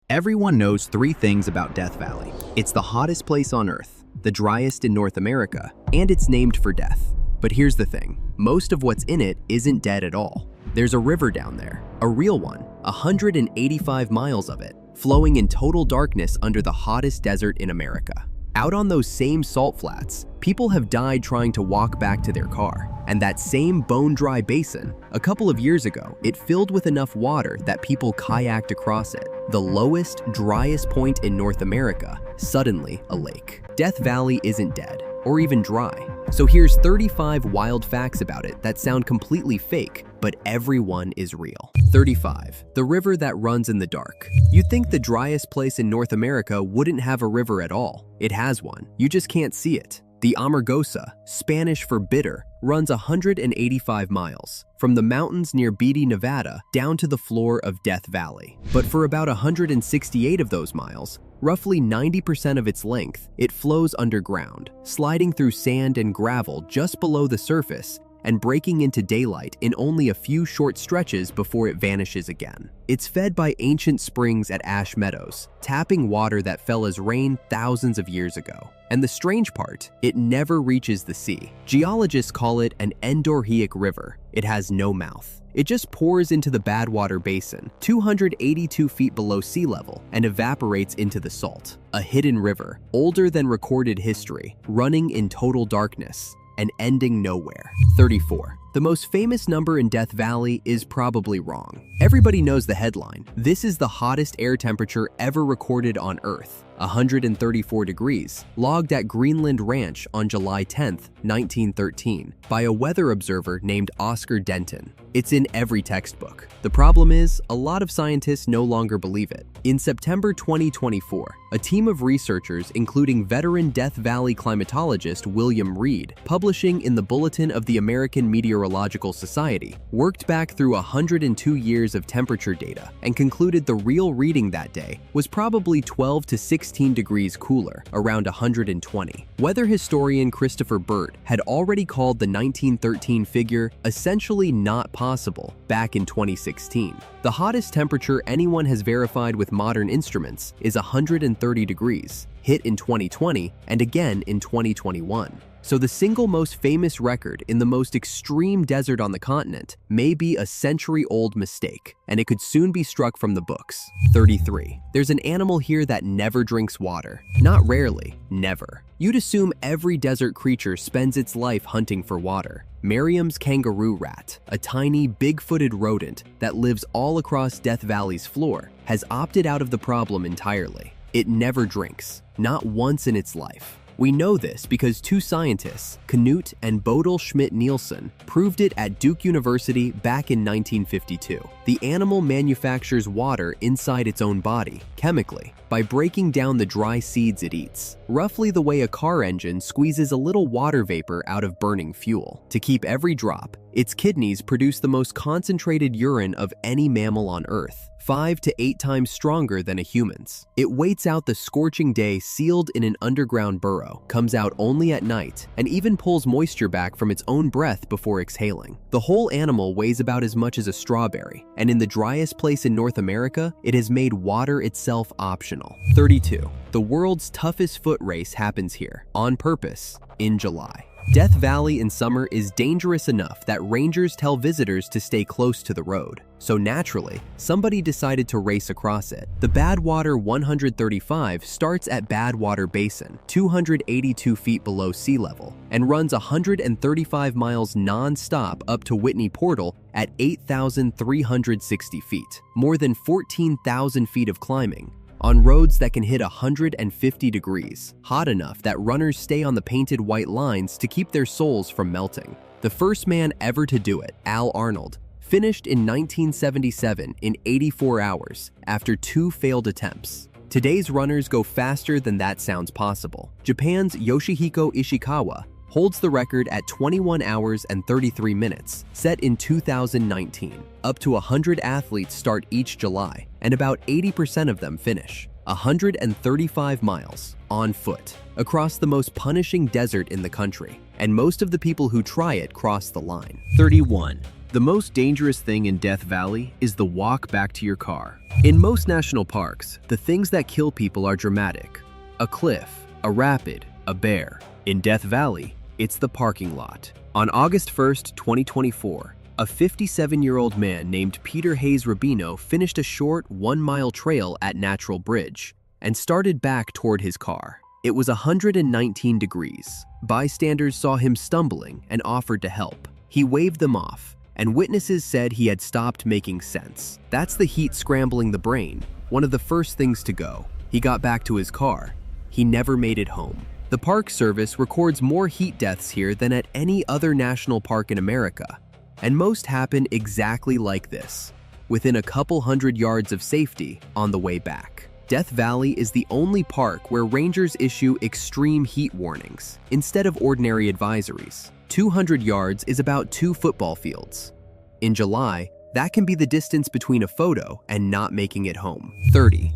Everyone knows three things about Death Valley. It's the hottest place on Earth, the driest in North America, and it's named for death. But here's the thing, most of what's in it isn't dead at all. There's a river down there, a real one, 185 miles of it, flowing in total darkness under the hottest desert in America. Out on those same salt flats, people have died trying to walk back to their car. And that same bone-dry basin, a couple of years ago, it filled with enough water that people kayaked across it. The lowest, driest point in North America, suddenly a lake. Death Valley isn't dead, or even dry. So here's 35 wild facts about it that sound completely fake, but everyone is real. 35. The river that runs in the dark. You'd think the driest place in North America wouldn't have a river at all. It has one, you just can't see it. The Amargosa, Spanish for bitter, runs 185 miles, from the mountains near Beatty, Nevada, down to the floor of Death Valley. But for about 168 of those miles, roughly 90% of its length, it flows underground, sliding through sand and gravel just below the surface and breaking into daylight in only a few short stretches before it vanishes again. It's fed by ancient springs at Ash Meadows, tapping water that fell as rain thousands of years ago. And the strange part, it never reaches the sea. Geologists call it an endorheic river. It has no mouth. It just pours into the Badwater Basin, 282 feet below sea level, and evaporates into the salt. A hidden river, older than recorded history, running in total darkness, and ending nowhere. 34. The most famous number in Death Valley is probably wrong. Everybody knows the headline. This is the hottest air temperature ever recorded on Earth, 134 degrees, logged at Greenland Ranch on July 10, 1913, by a weather observer named Oscar Denton. It's in every textbook. The problem is, a lot of scientists no longer believe it. In September 2024, a team of researchers, including veteran Death Valley climatologist William Reed, publishing in the Bulletin of the American Meteorological Society, worked back through 102 years of temperature data and concluded the real reading that day was probably 12 to 16 degrees cooler, around 120. Weather historian Christopher Burt had already called the 1913 figure essentially not possible back in 2016. The hottest temperature anyone has verified with modern instruments is 130 degrees, hit in 2020 and again in 2021. So the single most famous record in the most extreme desert on the continent may be a century-old mistake, and it could soon be struck from the books. 33. There's an animal here that never drinks water. Not rarely, never. You'd assume every desert creature spends its life hunting for water. Merriam's kangaroo rat, a tiny, big-footed rodent that lives all across Death Valley's floor, has opted out of the problem entirely. It never drinks, not once in its life. We know this because two scientists, Knut and Bodil Schmidt-Nielsen, proved it at Duke University back in 1952. The animal manufactures water inside its own body, chemically, by breaking down the dry seeds it eats, roughly the way a car engine squeezes a little water vapor out of burning fuel. To keep every drop, its kidneys produce the most concentrated urine of any mammal on Earth, 5 to 8 times stronger than a human's. It waits out the scorching day sealed in an underground burrow, comes out only at night, and even pulls moisture back from its own breath before exhaling. The whole animal weighs about as much as a strawberry, and in the driest place in North America, it has made water itself optional. 32. The world's toughest foot race happens here, on purpose, in July. Death Valley in summer is dangerous enough that rangers tell visitors to stay close to the road. So naturally, somebody decided to race across it. The Badwater 135 starts at Badwater Basin, 282 feet below sea level, and runs 135 miles non-stop up to Whitney Portal at 8,360 feet, more than 14,000 feet of climbing, on roads that can hit 150 degrees, hot enough that runners stay on the painted white lines to keep their soles from melting. The first man ever to do it, Al Arnold, finished in 1977 in 84 hours after 2 failed attempts. Today's runners go faster than that sounds possible. Japan's Yoshihiko Ishikawa holds the record at 21 hours and 33 minutes, set in 2019. Up to 100 athletes start each July, and about 80% of them finish. 135 miles, on foot, across the most punishing desert in the country, and most of the people who try it cross the line. 31. The most dangerous thing in Death Valley is the walk back to your car. In most national parks, the things that kill people are dramatic. A cliff, a rapid, a bear. In Death Valley, it's the parking lot. On August 1st, 2024, a 57-year-old man named Peter Hayes Rubino finished a short 1-mile trail at Natural Bridge and started back toward his car. It was 119 degrees. Bystanders saw him stumbling and offered to help. He waved them off, and witnesses said he had stopped making sense. That's the heat scrambling the brain, one of the first things to go. He got back to his car. He never made it home. The Park Service records more heat deaths here than at any other national park in America, and most happen exactly like this, within a couple hundred yards of safety on the way back. Death Valley is the only park where rangers issue extreme heat warnings instead of ordinary advisories. 200 yards is about 2 football fields. In July, that can be the distance between a photo and not making it home. 30.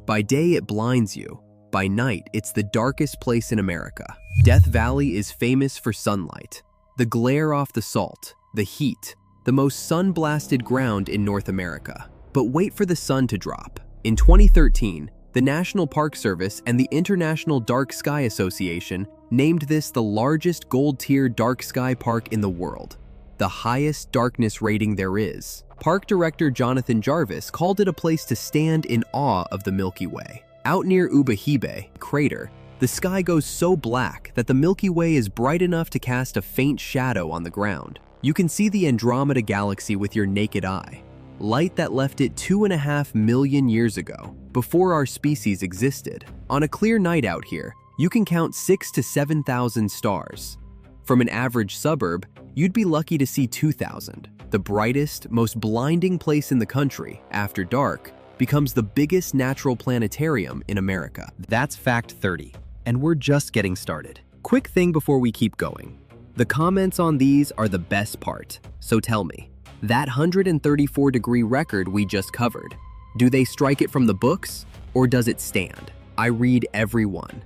By day, it blinds you. By night, it's the darkest place in America. Death Valley is famous for sunlight. The glare off the salt, the heat, the most sun-blasted ground in North America. But wait for the sun to drop. In 2013, the National Park Service and the International Dark Sky Association named this the largest gold-tier dark sky park in the world, the highest darkness rating there is. Park Director Jonathan Jarvis called it a place to stand in awe of the Milky Way. Out near Ubehebe Crater, the sky goes so black that the Milky Way is bright enough to cast a faint shadow on the ground. You can see the Andromeda Galaxy with your naked eye, light that left it 2.5 million years ago, before our species existed. On a clear night out here, you can count 6,000 to 7,000 stars. From an average suburb, you'd be lucky to see 2,000. The brightest, most blinding place in the country, after dark, becomes the biggest natural planetarium in America. That's fact 30, and we're just getting started. Quick thing before we keep going. The comments on these are the best part, so tell me, that 134-degree record we just covered, do they strike it from the books, or does it stand? I read every one.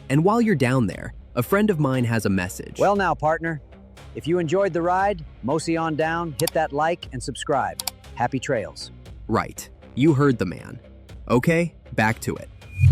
And while you're down there, a friend of mine has a message. Well now, partner, if you enjoyed the ride, Mosi on down, hit that like and subscribe. Happy trails. Right. You heard the man. Okay, back to it.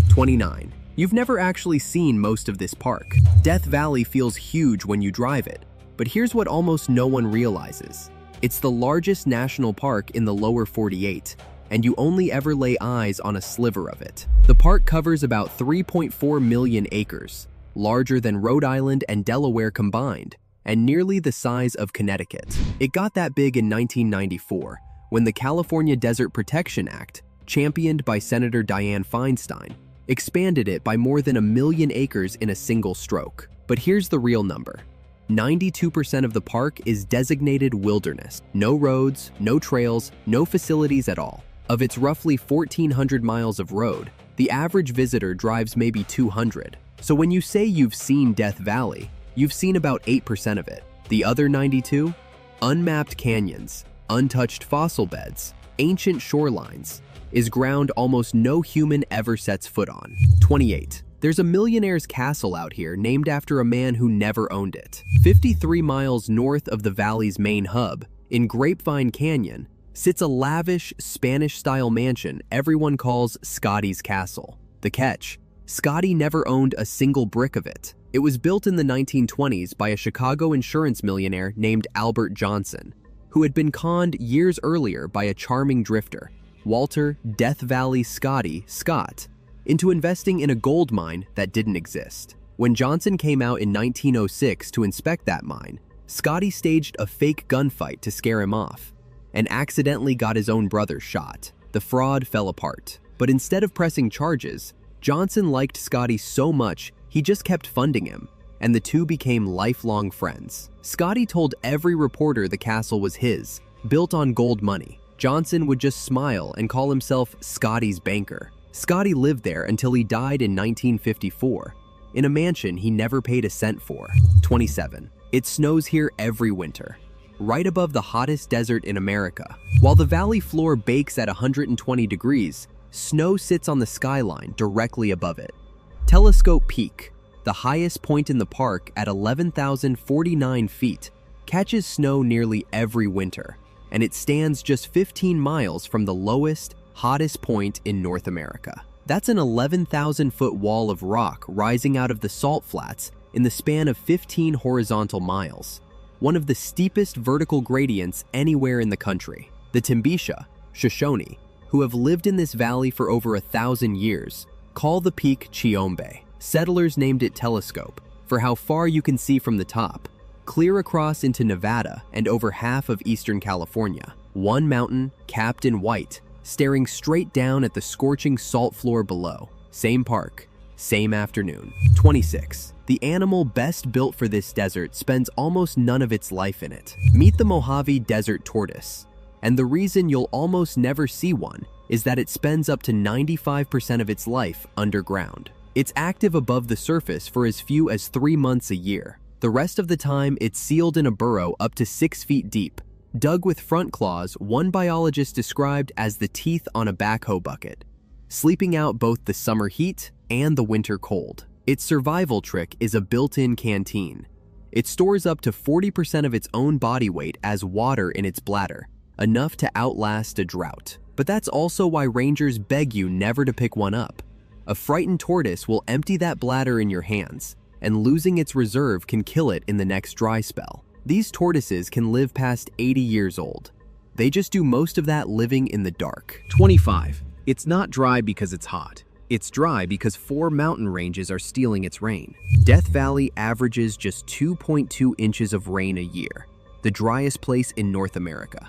29. You've never actually seen most of this park. Death Valley feels huge when you drive it, but here's what almost no one realizes. It's the largest national park in the lower 48, and you only ever lay eyes on a sliver of it. The park covers about 3.4 million acres, larger than Rhode Island and Delaware combined, and nearly the size of Connecticut. It got that big in 1994, when the California Desert Protection Act, championed by Senator Dianne Feinstein, expanded it by more than 1 million acres in a single stroke. But here's the real number. 92% of the park is designated wilderness. No roads, no trails, no facilities at all. Of its roughly 1,400 miles of road, the average visitor drives maybe 200. So when you say you've seen Death Valley, you've seen about 8% of it. The other 92? Unmapped canyons, untouched fossil beds, ancient shorelines, is ground almost no human ever sets foot on. 28. There's a millionaire's castle out here named after a man who never owned it. 53 miles north of the valley's main hub, in Grapevine Canyon, sits a lavish Spanish-style mansion everyone calls Scotty's Castle. The catch: Scotty never owned a single brick of it. It was built in the 1920s by a Chicago insurance millionaire named Albert Johnson, who had been conned years earlier by a charming drifter, Walter Death Valley Scotty Scott, into investing in a gold mine that didn't exist. When Johnson came out in 1906 to inspect that mine, Scotty staged a fake gunfight to scare him off, and accidentally got his own brother shot. The fraud fell apart. But instead of pressing charges, Johnson liked Scotty so much he just kept funding him, and the two became lifelong friends. Scotty told every reporter the castle was his, built on gold money. Johnson would just smile and call himself Scotty's banker. Scotty lived there until he died in 1954, in a mansion he never paid a cent for. 27. It snows here every winter, right above the hottest desert in America. While the valley floor bakes at 120 degrees, snow sits on the skyline directly above it. Telescope Peak, the highest point in the park at 11,049 feet, catches snow nearly every winter, and it stands just 15 miles from the lowest, hottest point in North America. That's an 11,000-foot wall of rock rising out of the salt flats in the span of 15 horizontal miles, one of the steepest vertical gradients anywhere in the country. The Timbisha, Shoshone, who have lived in this valley for over 1,000 years, call the peak Chiombe. Settlers named it Telescope for how far you can see from the top, clear across into Nevada and over half of eastern California. One mountain, capped in white, staring straight down at the scorching salt floor below. Same park, same afternoon. 26. The animal best built for this desert spends almost none of its life in it. Meet the Mojave desert tortoise. And the reason you'll almost never see one is that it spends up to 95% of its life underground. It's active above the surface for as few as 3 months a year. The rest of the time, it's sealed in a burrow up to 6 feet deep, dug with front claws one biologist described as the teeth on a backhoe bucket, sleeping out both the summer heat and the winter cold. Its survival trick is a built-in canteen. It stores up to 40% of its own body weight as water in its bladder, enough to outlast a drought. But that's also why rangers beg you never to pick one up. A frightened tortoise will empty that bladder in your hands, and losing its reserve can kill it in the next dry spell. These tortoises can live past 80 years old. They just do most of that living in the dark. 25. It's not dry because it's hot. It's dry because 4 mountain ranges are stealing its rain. Death Valley averages just 2.2 inches of rain a year, the driest place in North America.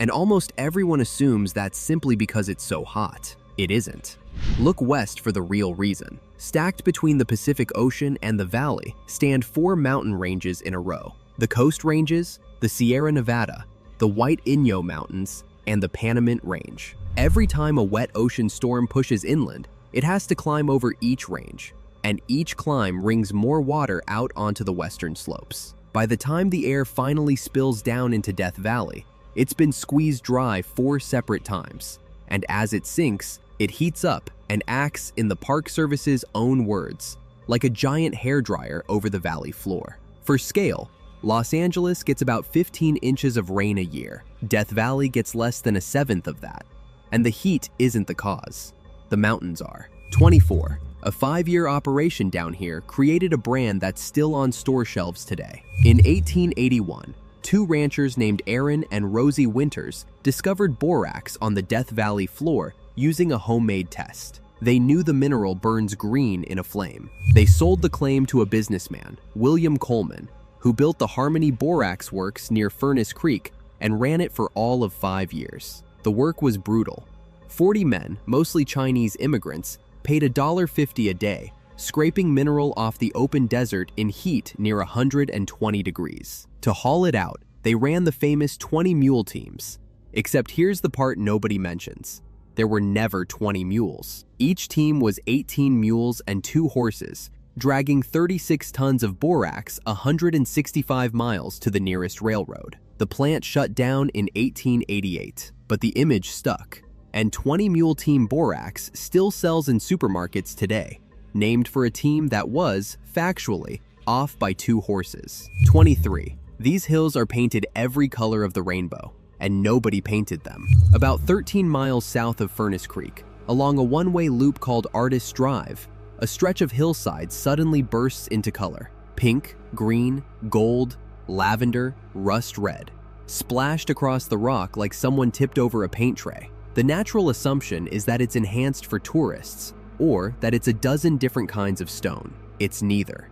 And almost everyone assumes that's simply because it's so hot. It isn't. Look west for the real reason. Stacked between the Pacific Ocean and the valley stand 4 mountain ranges in a row. The Coast Ranges, the Sierra Nevada, the White Inyo Mountains, and the Panamint Range. Every time a wet ocean storm pushes inland, it has to climb over each range, and each climb wrings more water out onto the western slopes. By the time the air finally spills down into Death Valley, it's been squeezed dry 4 separate times, and as it sinks, it heats up and acts, in the Park Service's own words, like a giant hairdryer over the valley floor. For scale, Los Angeles gets about 15 inches of rain a year. Death Valley gets less than 1/7 of that. And the heat isn't the cause. The mountains are. 24. A 5-year operation down here created a brand that's still on store shelves today. In 1881, 2 ranchers named Aaron and Rosie Winters discovered borax on the Death Valley floor using a homemade test. They knew the mineral burns green in a flame. They sold the claim to a businessman, William Coleman, who built the Harmony Borax Works near Furnace Creek and ran it for all of 5 years. The work was brutal. 40 men, mostly Chinese immigrants, paid $1.50 a day, scraping mineral off the open desert in heat near 120 degrees. To haul it out, they ran the famous 20 mule teams. Except here's the part nobody mentions. There were never 20 mules. Each team was 18 mules and 2 horses, dragging 36 tons of borax 165 miles to the nearest railroad. The plant shut down in 1888, but the image stuck, and 20 mule team borax still sells in supermarkets today, named for a team that was, factually, off by 2 horses. 23. These hills are painted every color of the rainbow, and nobody painted them. About 13 miles south of Furnace Creek, along a one-way loop called Artist Drive, a stretch of hillside suddenly bursts into color. Pink, green, gold, lavender, rust red, splashed across the rock like someone tipped over a paint tray. The natural assumption is that it's enhanced for tourists, or that it's a dozen different kinds of stone. It's neither.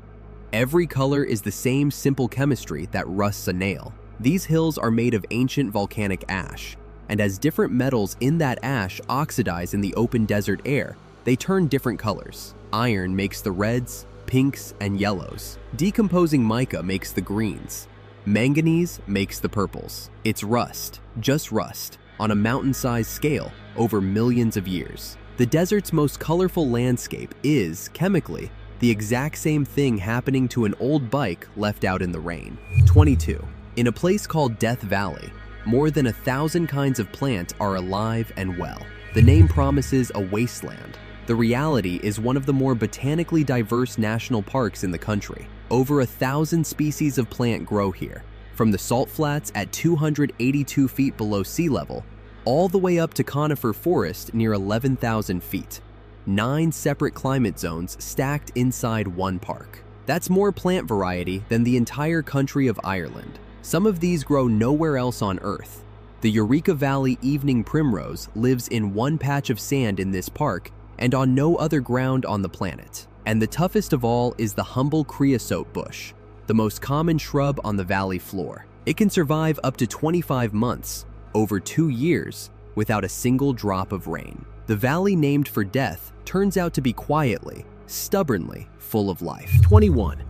Every color is the same simple chemistry that rusts a nail. These hills are made of ancient volcanic ash, and as different metals in that ash oxidize in the open desert air, they turn different colors. Iron makes the reds, pinks, and yellows. Decomposing mica makes the greens. Manganese makes the purples. It's rust, just rust, on a mountain-sized scale over millions of years. The desert's most colorful landscape is, chemically, the exact same thing happening to an old bike left out in the rain. 22. In a place called Death Valley, more than 1,000 kinds of plant are alive and well. The name promises a wasteland. The reality is one of the more botanically diverse national parks in the country. Over 1,000 species of plant grow here, from the salt flats at 282 feet below sea level, all the way up to conifer forest near 11,000 feet. 9 separate climate zones stacked inside one park. That's more plant variety than the entire country of Ireland. Some of these grow nowhere else on Earth. The Eureka Valley evening primrose lives in one patch of sand in this park and on no other ground on the planet. And the toughest of all is the humble creosote bush, the most common shrub on the valley floor. It can survive up to 25 months, over 2 years, without a single drop of rain. The valley named for death turns out to be quietly, stubbornly full of life. 21.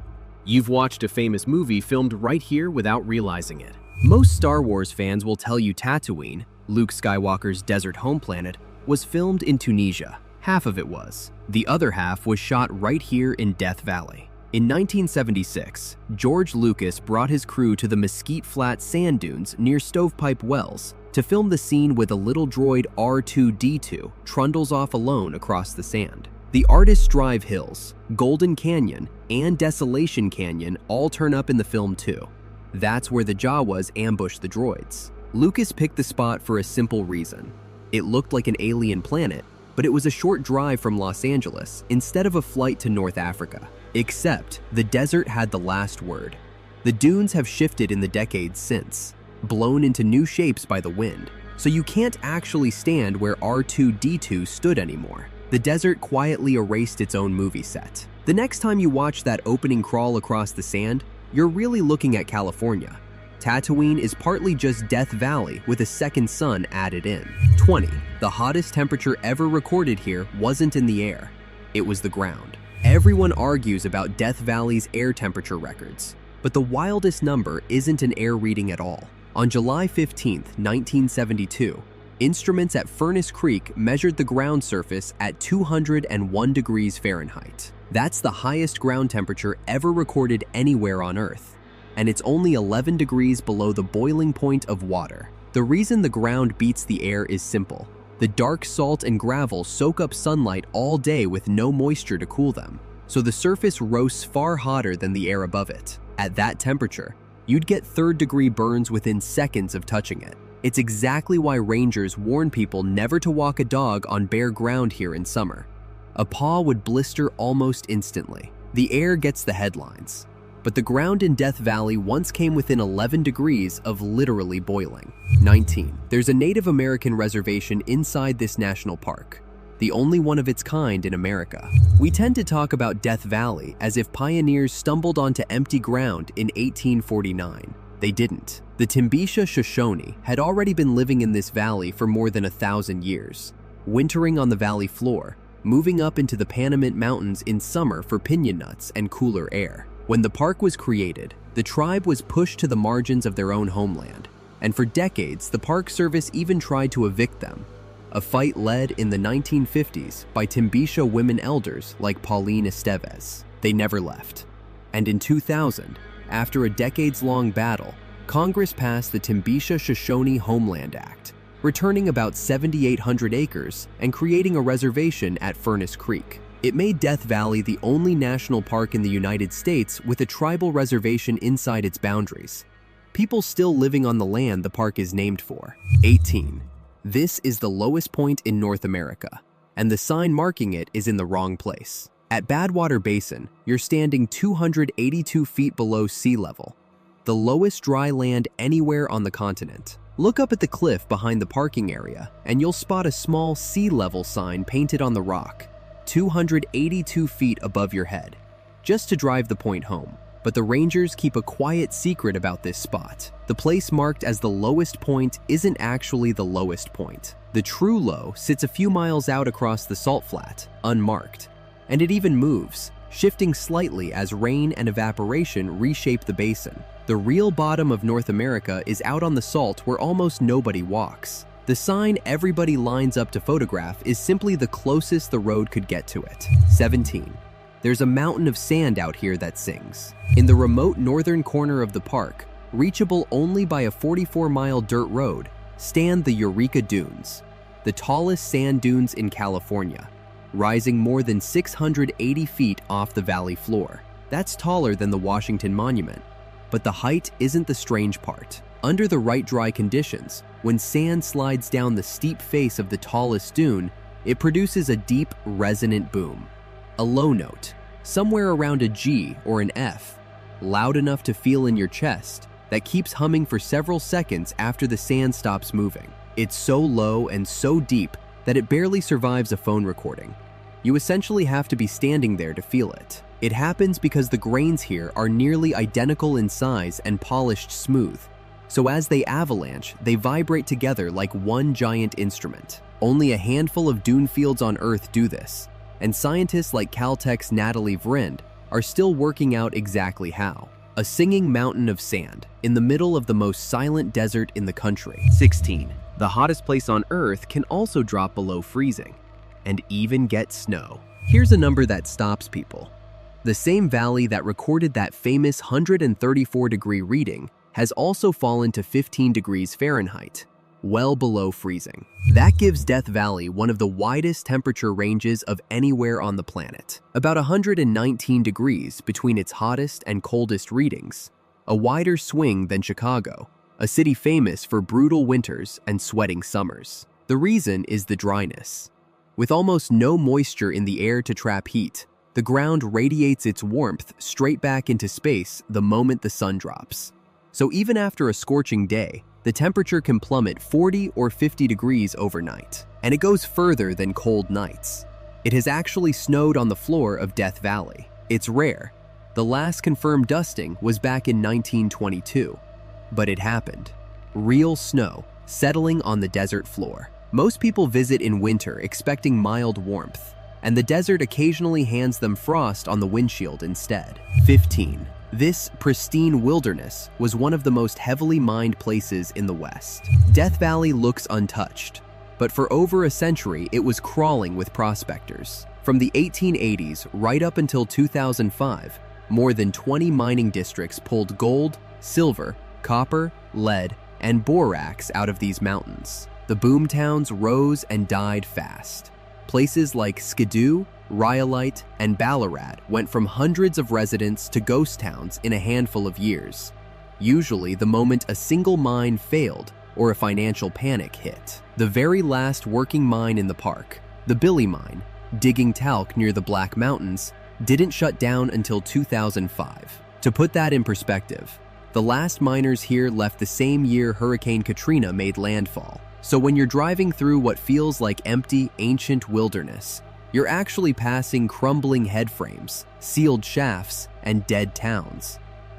You've watched a famous movie filmed right here without realizing it. Most Star Wars fans will tell you Tatooine, Luke Skywalker's desert home planet, was filmed in Tunisia. Half of it was. The other half was shot right here in Death Valley. In 1976, George Lucas brought his crew to the Mesquite Flat sand dunes near Stovepipe Wells to film the scene where the little droid R2-D2 trundles off alone across the sand. The Artist Drive Hills, Golden Canyon, and Desolation Canyon all turn up in the film too. That's where the Jawas ambushed the droids. Lucas picked the spot for a simple reason. It looked like an alien planet, but it was a short drive from Los Angeles instead of a flight to North Africa. Except the desert had the last word. The dunes have shifted in the decades since, blown into new shapes by the wind, so you can't actually stand where R2-D2 stood anymore. The desert quietly erased its own movie set. The next time you watch that opening crawl across the sand, you're really looking at California. Tatooine is partly just Death Valley with a second sun added in. 20. The hottest temperature ever recorded here wasn't in the air. It was the ground. Everyone argues about Death Valley's air temperature records, but the wildest number isn't an air reading at all. On July 15, 1972, instruments at Furnace Creek measured the ground surface at 201 degrees Fahrenheit. That's the highest ground temperature ever recorded anywhere on Earth, and it's only 11 degrees below the boiling point of water. The reason the ground beats the air is simple. The dark salt and gravel soak up sunlight all day with no moisture to cool them, so the surface roasts far hotter than the air above it. At that temperature, you'd get third-degree burns within seconds of touching it. It's exactly why rangers warn people never to walk a dog on bare ground here in summer. A paw would blister almost instantly. The air gets the headlines, but the ground in Death Valley once came within 11 degrees of literally boiling. 19. There's a Native American reservation inside this national park, the only one of its kind in America. We tend to talk about Death Valley as if pioneers stumbled onto empty ground in 1849. They didn't. The Timbisha Shoshone had already been living in this valley for more than 1,000 years, wintering on the valley floor, moving up into the Panamint Mountains in summer for piñon nuts and cooler air. When the park was created, the tribe was pushed to the margins of their own homeland, and for decades the Park Service even tried to evict them. A fight led in the 1950s by Timbisha women elders like Pauline Estevez. They never left. And in 2000, after a decades-long battle, Congress passed the Timbisha Shoshone Homeland Act, returning about 7,800 acres and creating a reservation at Furnace Creek. It made Death Valley the only national park in the United States with a tribal reservation inside its boundaries. People still living on the land the park is named for. 18. This is the lowest point in North America, and the sign marking it is in the wrong place. At Badwater Basin, you're standing 282 feet below sea level, the lowest dry land anywhere on the continent. Look up at the cliff behind the parking area, and you'll spot a small sea level sign painted on the rock, 282 feet above your head, just to drive the point home. But the rangers keep a quiet secret about this spot. The place marked as the lowest point isn't actually the lowest point. The true low sits a few miles out across the salt flat, unmarked. And it even moves, shifting slightly as rain and evaporation reshape the basin. The real bottom of North America is out on the salt where almost nobody walks. The sign everybody lines up to photograph is simply the closest the road could get to it. 17. There's a mountain of sand out here that sings. In the remote northern corner of the park, reachable only by a 44-mile dirt road, stand the Eureka Dunes, the tallest sand dunes in California, rising more than 680 feet off the valley floor. That's taller than the Washington Monument. But the height isn't the strange part. Under the right dry conditions, when sand slides down the steep face of the tallest dune, it produces a deep, resonant boom. A low note, somewhere around a G or an F, loud enough to feel in your chest, that keeps humming for several seconds after the sand stops moving. It's so low and so deep that it barely survives a phone recording. You essentially have to be standing there to feel it. It happens because the grains here are nearly identical in size and polished smooth. So as they avalanche, they vibrate together like one giant instrument. Only a handful of dune fields on Earth do this, and scientists like Caltech's Natalie Vrind are still working out exactly how. A singing mountain of sand in the middle of the most silent desert in the country. 16. The hottest place on Earth can also drop below freezing, and even get snow. Here's a number that stops people. The same valley that recorded that famous 134-degree reading has also fallen to 15 degrees Fahrenheit, well below freezing. That gives Death Valley one of the widest temperature ranges of anywhere on the planet. About 119 degrees between its hottest and coldest readings, a wider swing than Chicago, a city famous for brutal winters and sweating summers. The reason is the dryness. With almost no moisture in the air to trap heat, the ground radiates its warmth straight back into space the moment the sun drops. So even after a scorching day, the temperature can plummet 40 or 50 degrees overnight. And it goes further than cold nights. It has actually snowed on the floor of Death Valley. It's rare. The last confirmed dusting was back in 1922. But it happened. Real snow settling on the desert floor. Most people visit in winter expecting mild warmth, and the desert occasionally hands them frost on the windshield instead. 15. This pristine wilderness was one of the most heavily mined places in the West. Death Valley looks untouched, but for over a century it was crawling with prospectors. From the 1880s right up until 2005, more than 20 mining districts pulled gold, silver, copper, lead, and borax out of these mountains. The boom towns rose and died fast. Places like Skidoo, Rhyolite, and Ballarat went from hundreds of residents to ghost towns in a handful of years, usually the moment a single mine failed or a financial panic hit. The very last working mine in the park, the Billy Mine, digging talc near the Black Mountains, didn't shut down until 2005. To put that in perspective, the last miners here left the same year Hurricane Katrina made landfall. So when you're driving through what feels like empty, ancient wilderness, you're actually passing crumbling headframes, sealed shafts, and dead towns.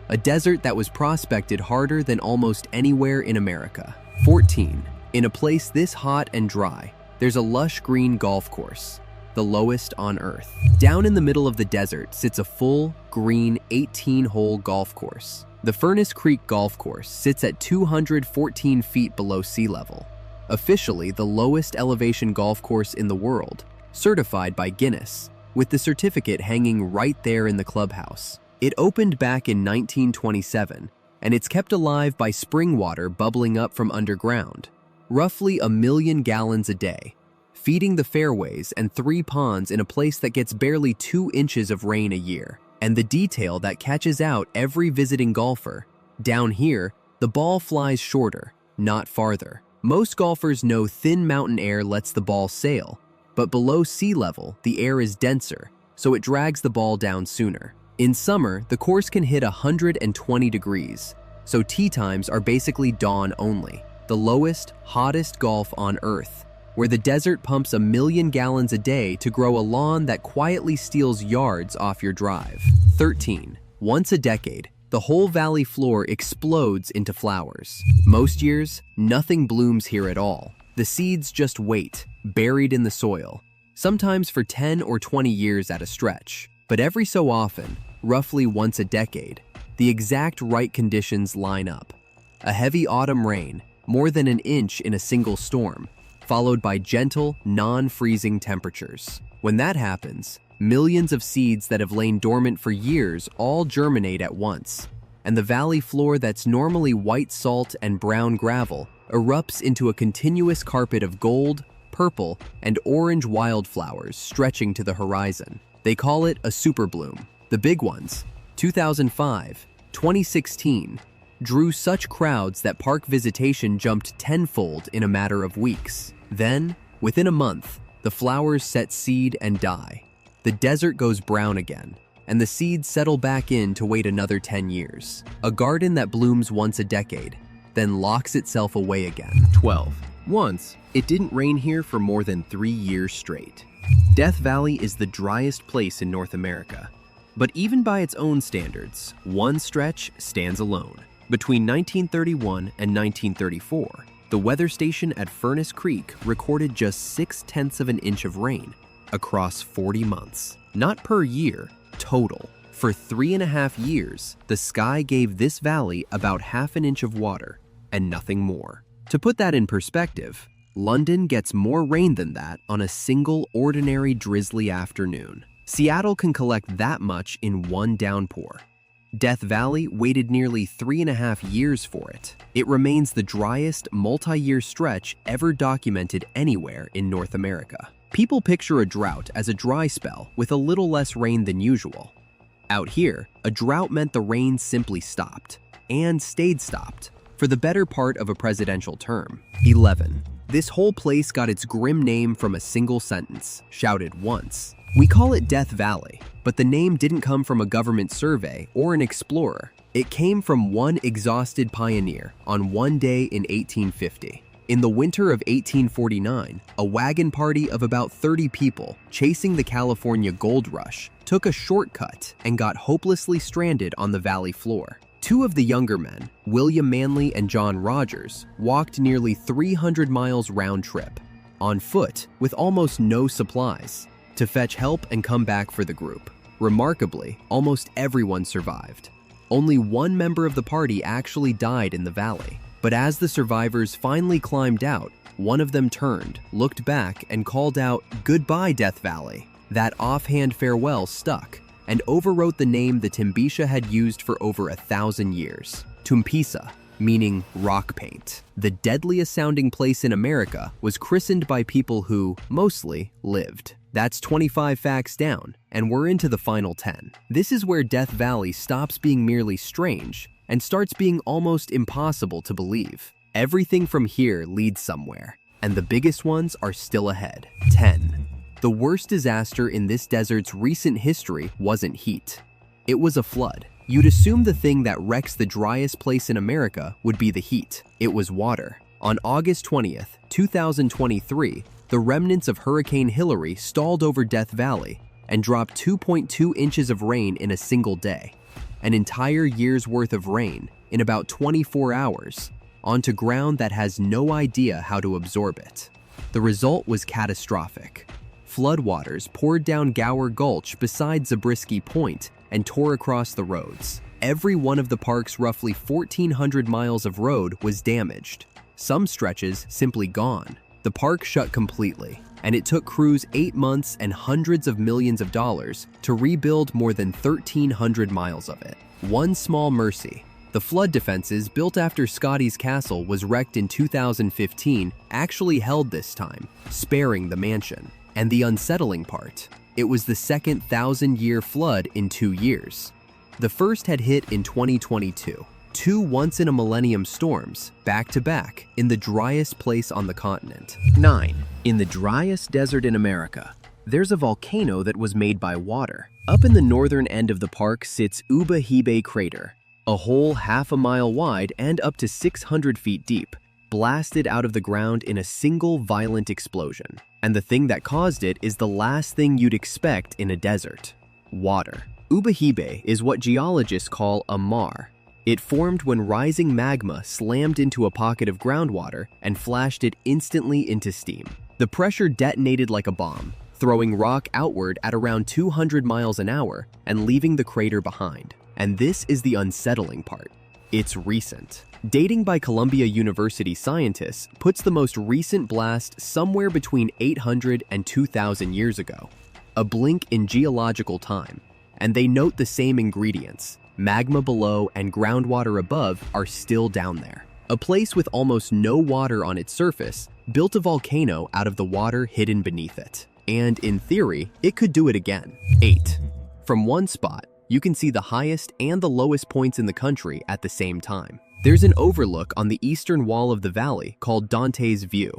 A desert that was prospected harder than almost anywhere in America. 14. In a place this hot and dry, there's a lush green golf course, the lowest on Earth. Down in the middle of the desert sits a full, green, 18-hole golf course. The Furnace Creek Golf Course sits at 214 feet below sea level, officially the lowest elevation golf course in the world, certified by Guinness, with the certificate hanging right there in the clubhouse. It opened back in 1927, and it's kept alive by spring water bubbling up from underground, roughly 1 million gallons a day, feeding the fairways and 3 ponds in a place that gets barely 2 inches of rain a year. And the detail that catches out every visiting golfer: down here, the ball flies shorter, not farther. Most golfers know thin mountain air lets the ball sail, but below sea level, the air is denser, so it drags the ball down sooner. In summer, the course can hit 120 degrees, so tee times are basically dawn only. The lowest, hottest golf on Earth, where the desert pumps 1 million gallons a day to grow a lawn that quietly steals yards off your drive. 13. Once a decade, the whole valley floor explodes into flowers. Most years, nothing blooms here at all. The seeds just wait, buried in the soil, sometimes for 10 or 20 years at a stretch. But every so often, roughly once a decade, the exact right conditions line up. A heavy autumn rain, more than an inch in a single storm, followed by gentle, non-freezing temperatures. When that happens, millions of seeds that have lain dormant for years all germinate at once, and the valley floor that's normally white salt and brown gravel erupts into a continuous carpet of gold, purple, and orange wildflowers stretching to the horizon. They call it a superbloom. The big ones, 2005, 2016 drew such crowds that park visitation jumped tenfold in a matter of weeks. Then, within a month, the flowers set seed and die. The desert goes brown again, and the seeds settle back in to wait another 10 years. A garden that blooms once a decade, then locks itself away again. 12. Once, it didn't rain here for more than 3 years straight. Death Valley is the driest place in North America. But even by its own standards, one stretch stands alone. Between 1931 and 1934, the weather station at Furnace Creek recorded just 0.6 of an inch of rain across 40 months. Not per year, total. For 3.5 years, the sky gave this valley about 0.5 inch of water and nothing more. To put that in perspective, London gets more rain than that on a single ordinary drizzly afternoon. Seattle can collect that much in one downpour. Death Valley waited nearly 3.5 years for it. It remains the driest multi-year stretch ever documented anywhere in North America. People picture a drought as a dry spell with a little less rain than usual. Out here, a drought meant the rain simply stopped, and stayed stopped, for the better part of a presidential term. 11. This whole place got its grim name from a single sentence, shouted once. We call it Death Valley, but the name didn't come from a government survey or an explorer. It came from one exhausted pioneer on one day in 1850. In the winter of 1849, a wagon party of about 30 people chasing the California gold rush took a shortcut and got hopelessly stranded on the valley floor. Two of the younger men, William Manley and John Rogers, walked nearly 300 miles round trip, on foot with almost no supplies, to fetch help and come back for the group. Remarkably, almost everyone survived. Only one member of the party actually died in the valley. But as the survivors finally climbed out, one of them turned, looked back, and called out, "Goodbye, Death Valley." That offhand farewell stuck, and overwrote the name the Timbisha had used for over 1,000 years. Tumpisa, meaning rock paint. The deadliest sounding place in America was christened by people who, mostly, lived. That's 25 facts down, and we're into the final 10. This is where Death Valley stops being merely strange and starts being almost impossible to believe. Everything from here leads somewhere, and the biggest ones are still ahead. 10. The worst disaster in this desert's recent history wasn't heat. It was a flood. You'd assume the thing that wrecks the driest place in America would be the heat. It was water. On August 20th, 2023, the remnants of Hurricane Hillary stalled over Death Valley and dropped 2.2 inches of rain in a single day, an entire year's worth of rain in about 24 hours, onto ground that has no idea how to absorb it. The result was catastrophic. Floodwaters poured down Gower Gulch beside Zabriskie Point and tore across the roads. Every one of the park's roughly 1,400 miles of road was damaged. Some stretches simply gone. The park shut completely, and it took crews 8 months and hundreds of millions of dollars to rebuild more than 1,300 miles of it. One small mercy: the flood defenses built after Scotty's castle was wrecked in 2015 actually held this time, sparing the mansion. And the unsettling part: it was the second 1,000-year flood in 2 years. The first had hit in 2022. 2 once-in-a-millennium storms, back-to-back, in the driest place on the continent. 9. In the driest desert in America, there's a volcano that was made by water. Up in the northern end of the park sits Ubehebe Crater, a hole 1/2 mile wide and up to 600 feet deep, blasted out of the ground in a single violent explosion. And the thing that caused it is the last thing you'd expect in a desert: water. Ubehebe is what geologists call a maar. It formed when rising magma slammed into a pocket of groundwater and flashed it instantly into steam. The pressure detonated like a bomb, throwing rock outward at around 200 miles an hour and leaving the crater behind. And this is the unsettling part: it's recent. Dating by Columbia University scientists puts the most recent blast somewhere between 800 and 2,000 years ago, a blink in geological time, and they note the same ingredients: magma below and groundwater above are still down there. A place with almost no water on its surface built a volcano out of the water hidden beneath it. And in theory, it could do it again. 8. From one spot, You can see the highest and the lowest points in the country at the same time. There's an overlook on the eastern wall of the valley called Dante's View,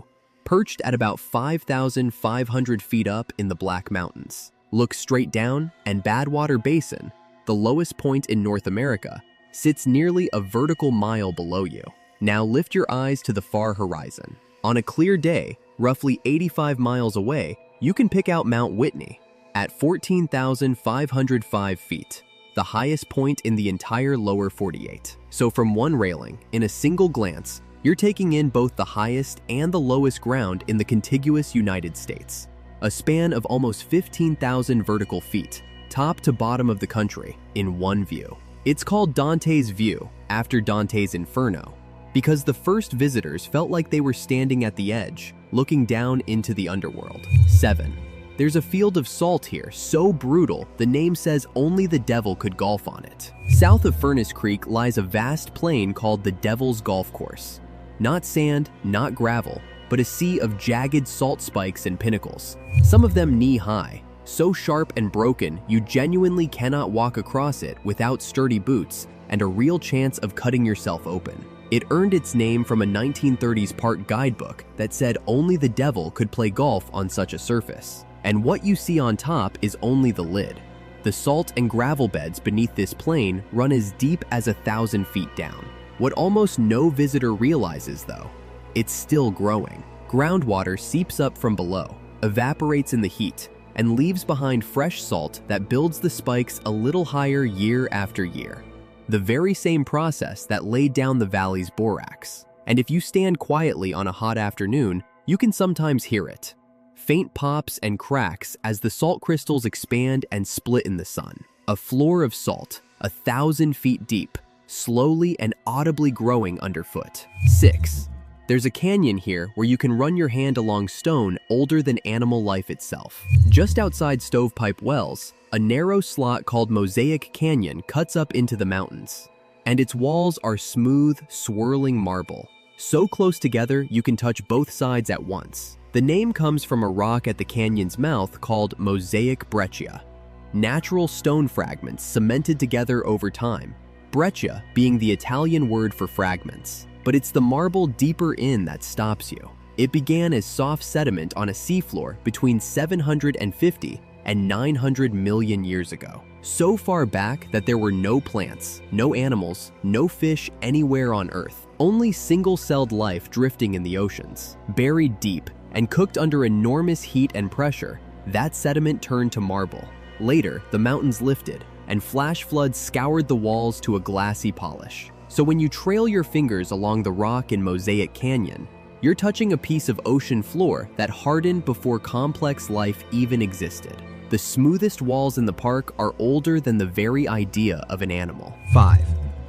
perched at about 5,500 feet up in the Black Mountains. Look straight down, and Badwater Basin, the lowest point in North America, sits nearly a vertical mile below you. Now lift your eyes to the far horizon. On a clear day, roughly 85 miles away, you can pick out Mount Whitney at 14,505 feet, the highest point in the entire lower 48. So from one railing, in a single glance, you're taking in both the highest and the lowest ground in the contiguous United States. A span of almost 15,000 vertical feet, top to bottom of the country, in one view. It's called Dante's View, after Dante's Inferno, because the first visitors felt like they were standing at the edge, looking down into the underworld. 7. There's a field of salt here, so brutal, the name says only the devil could golf on it. South of Furnace Creek lies a vast plain called the Devil's Golf Course. Not sand, not gravel, but a sea of jagged salt spikes and pinnacles, some of them knee-high, so sharp and broken you genuinely cannot walk across it without sturdy boots and a real chance of cutting yourself open. It earned its name from a 1930s park guidebook that said only the devil could play golf on such a surface. And what you see on top is only the lid. The salt and gravel beds beneath this plain run as deep as 1,000 feet down. What almost no visitor realizes, though, it's still growing. Groundwater seeps up from below, evaporates in the heat, and leaves behind fresh salt that builds the spikes a little higher year after year. The very same process that laid down the valley's borax. And if you stand quietly on a hot afternoon, you can sometimes hear it. Faint pops and cracks as the salt crystals expand and split in the sun. A floor of salt, 1,000 feet deep, slowly and audibly growing underfoot. 6. There's a canyon here where you can run your hand along stone older than animal life itself. Just outside Stovepipe Wells, a narrow slot called Mosaic Canyon cuts up into the mountains, and its walls are smooth, swirling marble. So close together you can touch both sides at once. The name comes from a rock at the canyon's mouth called Mosaic Breccia, natural stone fragments cemented together over time, breccia being the Italian word for fragments. But it's the marble deeper in that stops you. It began as soft sediment on a seafloor between 750 and 900 million years ago. So far back that there were no plants, no animals, no fish anywhere on Earth. Only single-celled life drifting in the oceans. Buried deep and cooked under enormous heat and pressure, that sediment turned to marble. Later, the mountains lifted, and flash floods scoured the walls to a glassy polish. So when you trail your fingers along the rock in Mosaic Canyon, you're touching a piece of ocean floor that hardened before complex life even existed. The smoothest walls in the park are older than the very idea of an animal. 5.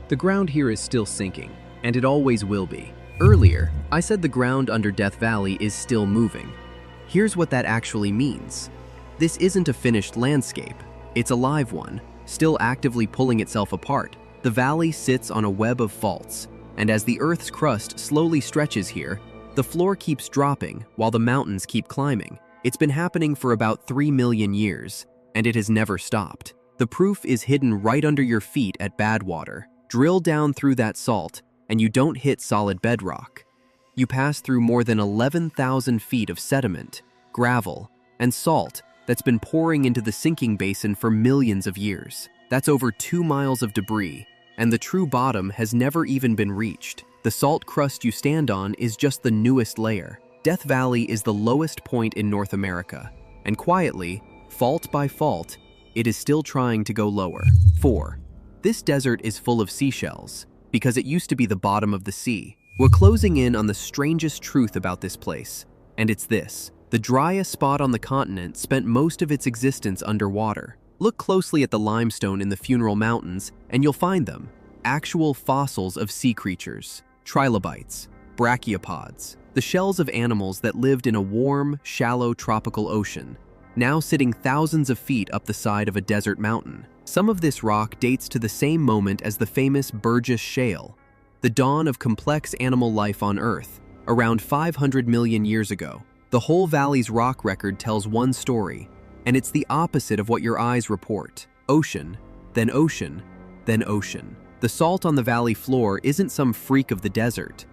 The ground here is still sinking, and it always will be. Earlier, I said the ground under Death Valley is still moving. Here's what that actually means. This isn't a finished landscape. It's a live one, still actively pulling itself apart. The valley sits on a web of faults, and as the Earth's crust slowly stretches here, the floor keeps dropping while the mountains keep climbing. It's been happening for about 3 million years, and it has never stopped. The proof is hidden right under your feet at Badwater. Drill down through that salt, and you don't hit solid bedrock. You pass through more than 11,000 feet of sediment, gravel, and salt that's been pouring into the sinking basin for millions of years. That's over 2 miles of debris, and the true bottom has never even been reached. The salt crust you stand on is just the newest layer. Death Valley is the lowest point in North America, and quietly, fault by fault, it is still trying to go lower. 4. This desert is full of seashells, because it used to be the bottom of the sea. We're closing in on the strangest truth about this place, and it's this. The driest spot on the continent spent most of its existence underwater. Look closely at the limestone in the Funeral Mountains, and you'll find them. Actual fossils of sea creatures, trilobites, brachiopods, the shells of animals that lived in a warm, shallow tropical ocean, now sitting thousands of feet up the side of a desert mountain. Some of this rock dates to the same moment as the famous Burgess Shale, the dawn of complex animal life on Earth, around 500 million years ago. The whole valley's rock record tells one story, and it's the opposite of what your eyes report. Ocean, then ocean, then ocean. The salt on the valley floor isn't some freak of the desert.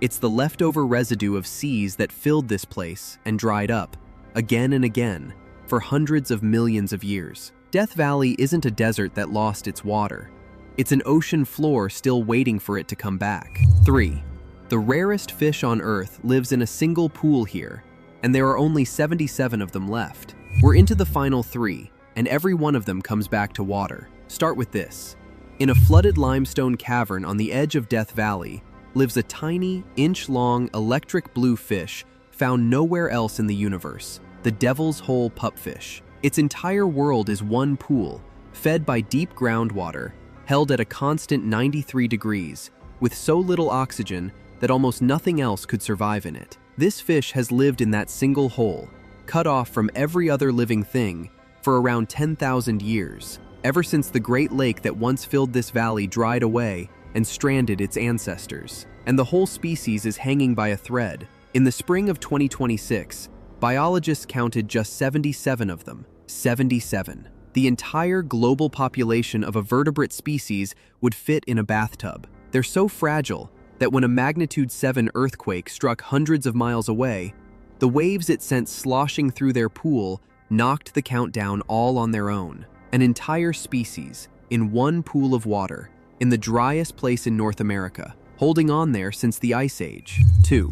It's the leftover residue of seas that filled this place and dried up, again and again, for hundreds of millions of years. Death Valley isn't a desert that lost its water. It's an ocean floor still waiting for it to come back. 3. The rarest fish on Earth lives in a single pool here, and there are only 77 of them left. We're into the final 3, and every one of them comes back to water. Start with this. In a flooded limestone cavern on the edge of Death Valley lives a tiny, inch-long, electric blue fish found nowhere else in the universe, the Devil's Hole pupfish. Its entire world is one pool, fed by deep groundwater, held at a constant 93 degrees, with so little oxygen that almost nothing else could survive in it. This fish has lived in that single hole, cut off from every other living thing, for around 10,000 years, ever since the Great Lake that once filled this valley dried away and stranded its ancestors. And the whole species is hanging by a thread. In the spring of 2026, biologists counted just 77 of them. 77. The entire global population of a vertebrate species would fit in a bathtub. They're so fragile that when a magnitude 7 earthquake struck hundreds of miles away, the waves it sent sloshing through their pool knocked the count down all on their own. An entire species, in one pool of water, in the driest place in North America, holding on there since the Ice Age. 2.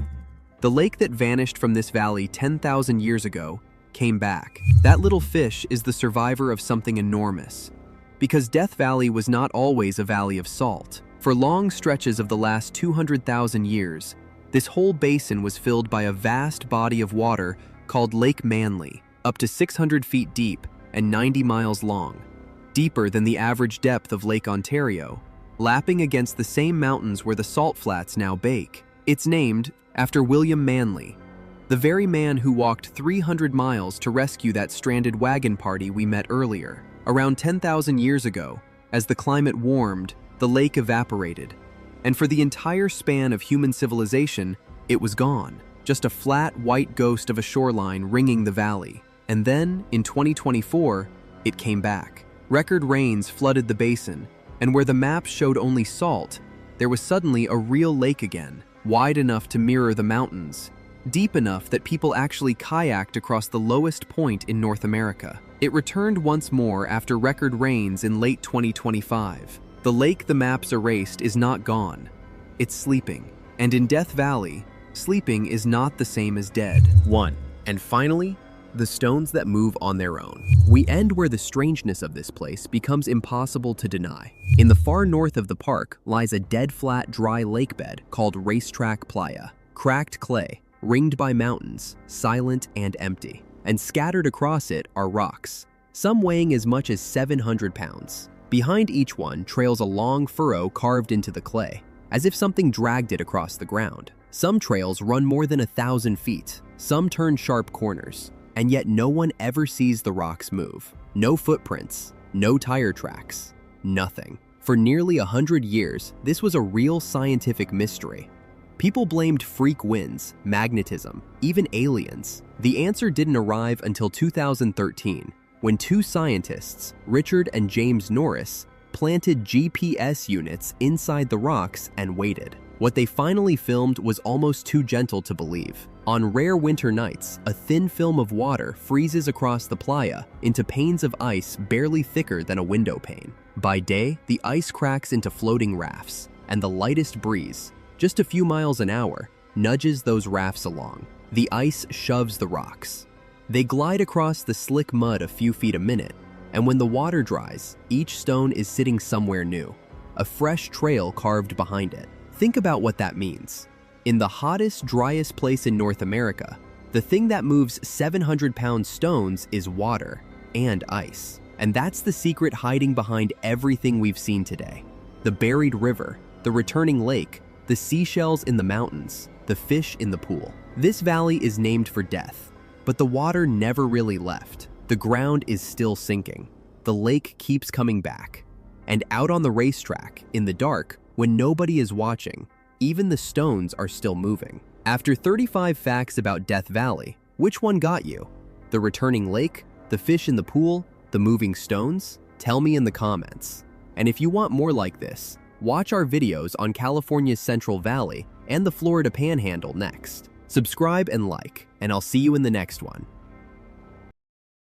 The lake that vanished from this valley 10,000 years ago came back. That little fish is the survivor of something enormous. Because Death Valley was not always a valley of salt. For long stretches of the last 200,000 years, this whole basin was filled by a vast body of water called Lake Manly, up to 600 feet deep and 90 miles long, deeper than the average depth of Lake Ontario, lapping against the same mountains where the salt flats now bake. It's named after William Manly, the very man who walked 300 miles to rescue that stranded wagon party we met earlier. Around 10,000 years ago, as the climate warmed, the lake evaporated, and for the entire span of human civilization, it was gone, just a flat white ghost of a shoreline ringing the valley. And then, in 2024, it came back. Record rains flooded the basin, and where the maps showed only salt, there was suddenly a real lake again, wide enough to mirror the mountains, deep enough that people actually kayaked across the lowest point in North America. It returned once more after record rains in late 2025. The lake the maps erased is not gone. It's sleeping. And in Death Valley, sleeping is not the same as dead. 1. And finally, the stones that move on their own. We end where the strangeness of this place becomes impossible to deny. In the far north of the park lies a dead flat dry lake bed called Racetrack Playa. Cracked clay, ringed by mountains, silent and empty. And scattered across it are rocks, some weighing as much as 700 pounds. Behind each one trails a long furrow carved into the clay, as if something dragged it across the ground. Some trails run more than 1,000 feet, some turn sharp corners, and yet no one ever sees the rocks move. No footprints, no tire tracks, nothing. For nearly 100 years, this was a real scientific mystery. People blamed freak winds, magnetism, even aliens. The answer didn't arrive until 2013, when 2 scientists, Richard and James Norris, planted GPS units inside the rocks and waited. What they finally filmed was almost too gentle to believe. On rare winter nights, a thin film of water freezes across the playa into panes of ice barely thicker than a window pane. By day, the ice cracks into floating rafts, and the lightest breeze, just a few miles an hour, nudges those rafts along. The ice shoves the rocks. They glide across the slick mud a few feet a minute, and when the water dries, each stone is sitting somewhere new, a fresh trail carved behind it. Think about what that means. In the hottest, driest place in North America, the thing that moves 700-pound stones is water and ice. And that's the secret hiding behind everything we've seen today. The buried river, the returning lake, the seashells in the mountains, the fish in the pool. This valley is named for death, but the water never really left. The ground is still sinking. The lake keeps coming back. And out on the racetrack, in the dark, when nobody is watching, even the stones are still moving. After 35 facts about Death Valley, which one got you? The returning lake, the fish in the pool, the moving stones? Tell me in the comments. And if you want more like this, watch our videos on California's Central Valley and the Florida Panhandle next. Subscribe and like, and I'll see you in the next one.